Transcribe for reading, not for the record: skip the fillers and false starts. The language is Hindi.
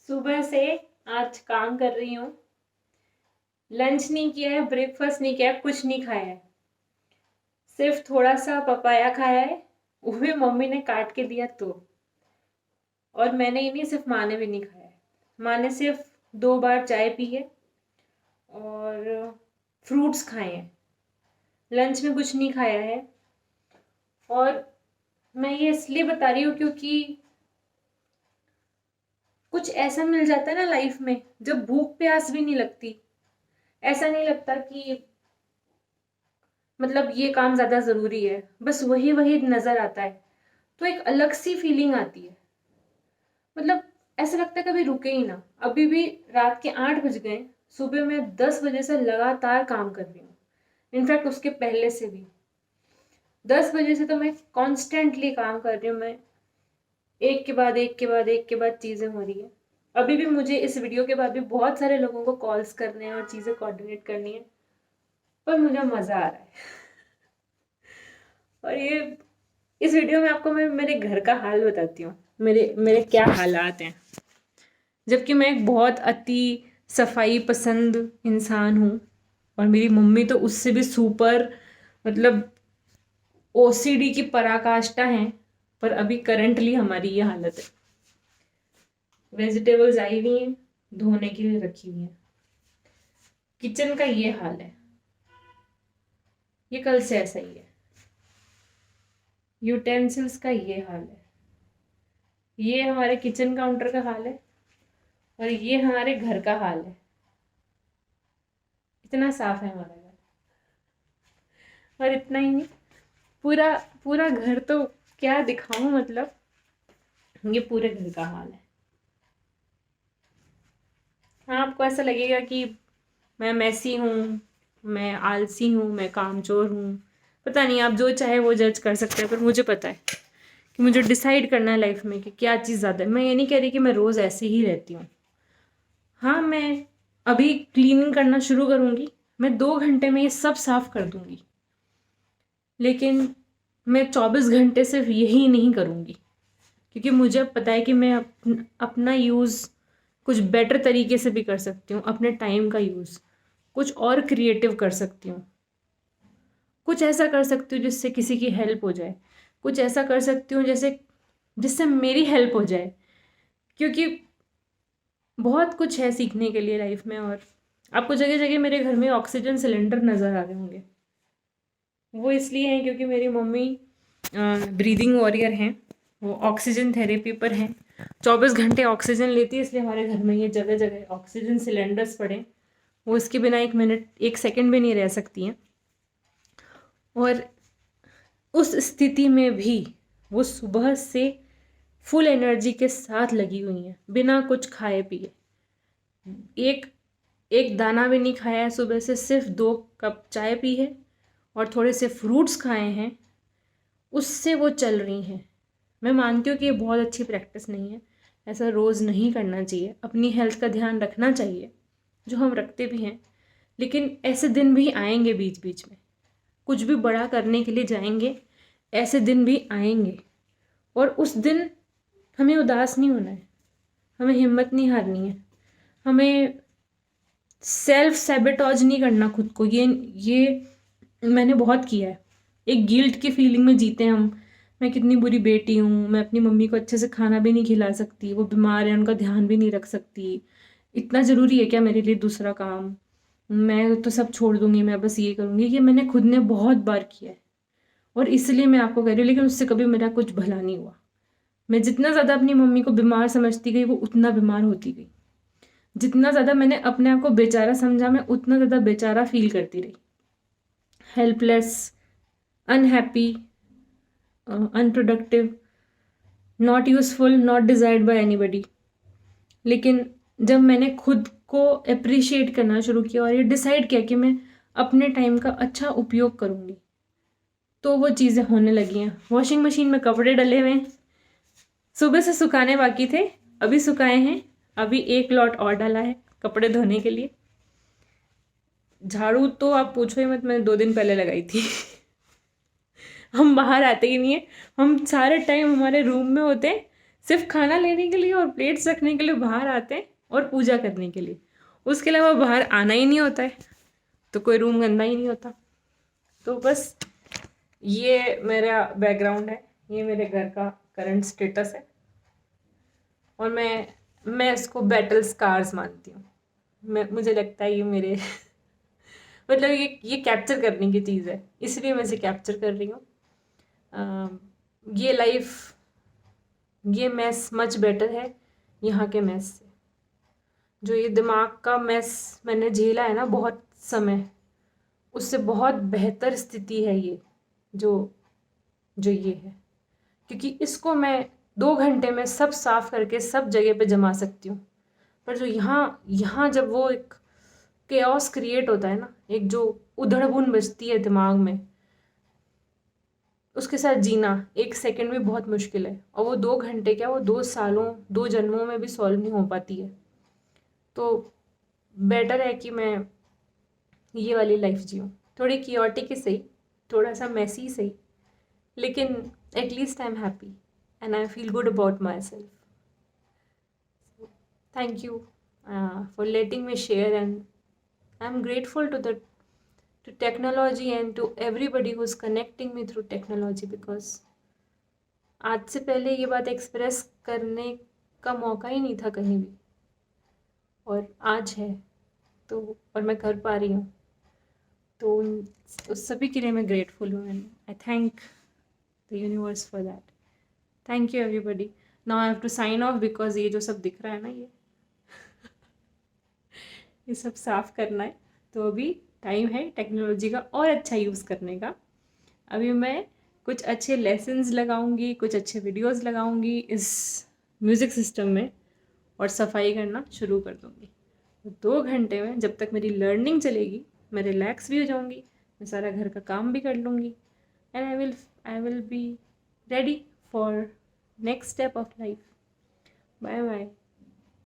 सुबह से आज काम कर रही हूँ। लंच नहीं किया है, ब्रेकफास्ट नहीं किया है, कुछ नहीं खाया है। सिर्फ थोड़ा सा पपाया खाया है, वो भी मम्मी ने काट के दिया तो। और मैंने ही नहीं, सिर्फ माँ ने भी नहीं खाया है। माँ ने सिर्फ 2 बार चाय पी है और फ्रूट्स खाए हैं। लंच में कुछ नहीं खाया है। और मैं ये इसलिए बता रही हूँ क्योंकि कुछ ऐसा मिल जाता है ना लाइफ में, जब भूख प्यास भी नहीं लगती। ऐसा नहीं लगता कि मतलब ये काम ज्यादा जरूरी है, बस वही वही नजर आता है तो एक अलग सी फीलिंग आती है। मतलब ऐसा लगता है कभी रुके ही ना। अभी भी रात के 8 बज गए, सुबह में 10 बजे से लगातार काम कर रही हूँ। इनफैक्ट उसके पहले से भी 10 बजे से तो मैं कॉन्स्टेंटली काम कर रही हूँ। मैं एक के बाद एक के बाद एक के बाद चीजें हो रही है। अभी भी मुझे इस वीडियो के बाद भी बहुत सारे लोगों को कॉल्स करने हैं और चीजें कोऑर्डिनेट करनी है, पर मुझे मजा आ रहा है। और ये इस वीडियो में आपको मैं मेरे घर का हाल बताती हूँ, मेरे मेरे क्या हालात हैं। जबकि मैं एक बहुत अति सफाई पसंद इंसान हूँ और मेरी मम्मी तो उससे भी सुपर, मतलब ओसीडी की पराकाष्ठा है। पर अभी करंटली हमारी ये हालत है। वेजिटेबल्स आई हुई हैं, धोने के लिए रखी हुई हैं। किचन का ये हाल है, ये कल से ऐसा ही है। यूटेंसिल्स का ये हाल है, ये हमारे किचन काउंटर का हाल है और ये हमारे घर का हाल है। इतना साफ है हमारा घर। और इतना ही नहीं, पूरा पूरा घर तो क्या दिखाऊं, मतलब ये पूरे घर का हाल है। हाँ, आपको ऐसा लगेगा कि मैं मैसी हूँ, मैं आलसी हूँ, मैं कामचोर हूँ। पता नहीं, आप जो चाहे वो जज कर सकते हैं, पर मुझे पता है कि मुझे डिसाइड करना है लाइफ में कि क्या चीज़ ज़्यादा है। मैं ये नहीं कह रही कि मैं रोज़ ऐसे ही रहती हूँ। हाँ, मैं अभी क्लीनिंग करना शुरू करूँगी, मैं 2 घंटे में ये सब साफ कर दूँगी। लेकिन मैं 24 घंटे सिर्फ यही नहीं करूँगी, क्योंकि मुझे अब पता है कि मैं अपना यूज़ कुछ बेटर तरीके से भी कर सकती हूँ। अपने टाइम का यूज़ कुछ और क्रिएटिव कर सकती हूँ। कुछ ऐसा कर सकती हूँ जिससे किसी की हेल्प हो जाए। कुछ ऐसा कर सकती हूँ जैसे जिससे मेरी हेल्प हो जाए। क्योंकि बहुत कुछ है सीखने के लिए लाइफ में। और आपको जगह जगह मेरे घर में ऑक्सीजन सिलेंडर नज़र आ रहे होंगे। वो इसलिए हैं क्योंकि मेरी मम्मी ब्रीदिंग वॉरियर हैं, वो ऑक्सीजन थेरेपी पर हैं। 24 घंटे ऑक्सीजन लेती है, इसलिए हमारे घर में ये जगह जगह ऑक्सीजन सिलेंडर्स पड़े। वो इसके बिना 1 मिनट 1 सेकंड भी नहीं रह सकती हैं। और उस स्थिति में भी वो सुबह से फुल एनर्जी के साथ लगी हुई हैं, बिना कुछ खाए पिए। एक एक दाना भी नहीं खाया है सुबह से, सिर्फ 2 कप चाय पी है और थोड़े से फ्रूट्स खाए हैं, उससे वो चल रही हैं। मैं मानती हूँ कि ये बहुत अच्छी प्रैक्टिस नहीं है, ऐसा रोज़ नहीं करना चाहिए। अपनी हेल्थ का ध्यान रखना चाहिए, जो हम रखते भी हैं। लेकिन ऐसे दिन भी आएंगे बीच बीच में, कुछ भी बड़ा करने के लिए जाएंगे, ऐसे दिन भी आएंगे। और उस दिन हमें उदास नहीं होना है, हमें हिम्मत नहीं हारनी है, हमें सेल्फ सैबोटेज नहीं करना खुद को। ये मैंने बहुत किया है। एक गिल्ट की फीलिंग में जीते हैं हम। मैं कितनी बुरी बेटी हूँ, मैं अपनी मम्मी को अच्छे से खाना भी नहीं खिला सकती, वो बीमार है, उनका ध्यान भी नहीं रख सकती। इतना ज़रूरी है क्या मेरे लिए दूसरा काम? मैं तो सब छोड़ दूंगी, मैं बस ये करूँगी। ये मैंने खुद ने बहुत बार किया है और इसलिए मैं आपको कह रही हूँ। लेकिन उससे कभी मेरा कुछ भला नहीं हुआ। मैं जितना ज़्यादा अपनी मम्मी को बीमार समझती गई, वो उतना बीमार होती गई। जितना ज़्यादा मैंने अपने आप को बेचारा समझा, मैं उतना ज़्यादा बेचारा फील करती रही। Helpless, unhappy, unproductive, not useful, not desired bye anybody. लेकिन जब मैंने खुद को अप्रिशिएट करना शुरू किया और ये डिसाइड किया कि मैं अपने टाइम का अच्छा उपयोग करूँगी, तो वो चीज़ें होने लगी हैं। वॉशिंग मशीन में कपड़े डले हुए हैं, सुबह से सुखाने बाकी थे, अभी सुखाए हैं। अभी एक लॉट और डाला है कपड़े धोने के लिए। झाड़ू तो आप पूछो ही मत, मैंने 2 दिन पहले लगाई थी। हम बाहर आते ही नहीं है, हम सारे टाइम हमारे रूम में होते हैं, सिर्फ खाना लेने के लिए और प्लेट्स रखने के लिए बाहर आते हैं और पूजा करने के लिए, उसके अलावा बाहर आना ही नहीं होता है, तो कोई रूम गंदा ही नहीं होता। तो बस ये मेरा बैकग्राउंड है, ये मेरे घर का करंट स्टेटस है, और मैं इसको बैटल स्कार्स मानती हूँ। मुझे लगता है ये मेरे मतलब ये कैप्चर करने की चीज़ है, इसलिए मैं इसे कैप्चर कर रही हूँ। ये लाइफ, ये मैस मच बेटर है यहाँ के मैस से। जो ये दिमाग का मैस मैंने झेला है ना बहुत समय, उससे बहुत बेहतर स्थिति है ये जो जो ये है, क्योंकि इसको मैं 2 घंटे में सब साफ करके सब जगह पे जमा सकती हूँ। पर जो यहाँ यहाँ जब वो एक केओस क्रिएट होता है ना, एक जो उधड़-बुन बजती है दिमाग में, उसके साथ जीना 1 सेकंड में बहुत मुश्किल है, और वो 2 घंटे क्या, वो 2 सालों 2 जन्मों में भी सॉल्व नहीं हो पाती है। तो बेटर है कि मैं ये वाली लाइफ जीऊँ, थोड़ी कियोटिक ही सही, थोड़ा सा मैसी सही, लेकिन at least I am happy and I feel good about my self. Thank you for letting me share, and I'm grateful to technology and to everybody who's connecting me through technology, because आज से पहले ये बात एक्सप्रेस करने का मौका ही नहीं था कहीं भी, और आज है, तो और मैं कर पा रही हूँ, तो उस सभी के लिए मैं ग्रेटफुल हूँ, and I thank the universe for that. Thank you everybody. Now I have to sign off, because ये जो सब दिख रहा है ना, ये सब साफ करना है, तो अभी टाइम है टेक्नोलॉजी का और अच्छा यूज़ करने का। अभी मैं कुछ अच्छे लेसन्स लगाऊंगी, कुछ अच्छे वीडियोस लगाऊंगी इस म्यूज़िक सिस्टम में, और सफाई करना शुरू कर दूंगी। तो 2 घंटे में जब तक मेरी लर्निंग चलेगी, मैं रिलैक्स भी हो जाऊंगी, मैं सारा घर का काम भी कर लूँगी, and I will be ready for next step of life. Bye bye.